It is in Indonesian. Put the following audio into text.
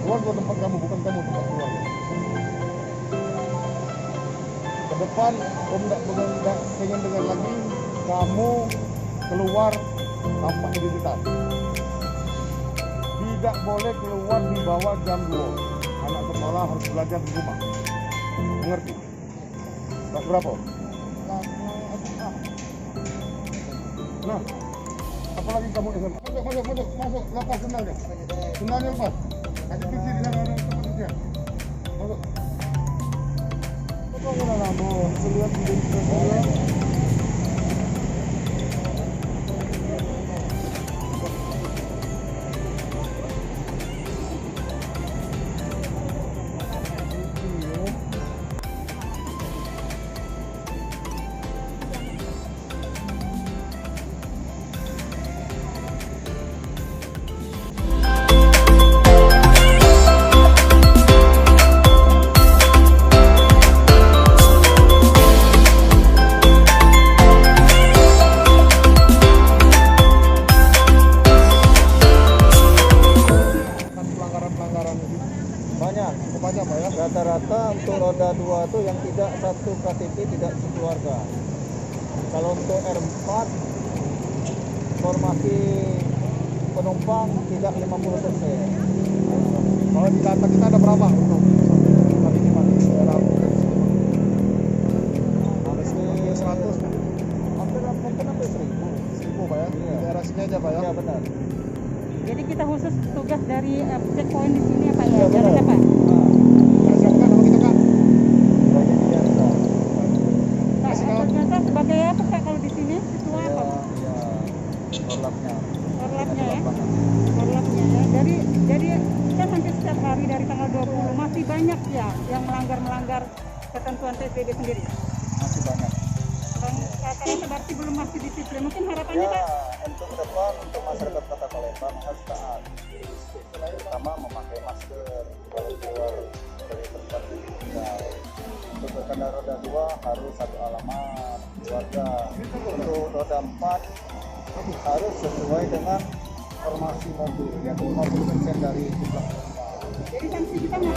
Keluar dari tempat kamu, bukan kamu tempat keluar. Ke depan, Om nggak pengen dengar lagi kamu keluar tanpa identitas. Tidak boleh keluar di bawah jam 2. Anak sekolah harus belajar di rumah. Mengerti? Kelas berapa? Nah, apalagi kamu SMA. Masuk, lepas sendalnya. Sendalnya lepas. Kasih kunci di sana, tempat kunci. Masuk. Kok nggak lama? Lihat di sana. Banyak Pak ya? Rata-rata untuk roda 2 itu yang tidak satu KTP tidak sekeluarga. Kalau untuk R4 formasi penumpang tidak 50%. Kalau di data kita ada berapa untuk hari ini Pak? Hampir 100 Pak. Hampir 1000. 1000 Pak ya? Di daerah sini aja Pak ya? Ya benar. Jadi kita khusus tugas dari checkpoint di sini ya Pak ya? Ya, benar. Jalannya Pak? Siapkan sama kita Kak. Proyek biasa. Pak, ternyata sebagai apa Kak kalau di sini? Ketua apa? Ya, orlapnya. Orlapnya ya? Orlapnya ya. Jadi kan hampir setiap hari dari tanggal 20 masih banyak ya yang melanggar ketentuan PSBB sendiri. Masih banyak. Rata-rata berarti belum masih disiplin. Mungkin harapannya Ya, Pak? untuk ke depan untuk masyarakat Kota Palembang harus taat. Pertama memakai masker kalau keluar dari tempat tinggal. Untuk berkendara roda 2 harus satu alamat keluarga. Untuk roda 4 harus sesuai dengan formasi mobil, yaitu 50% dari jumlah penumpang. Jadi sanksi kita nggak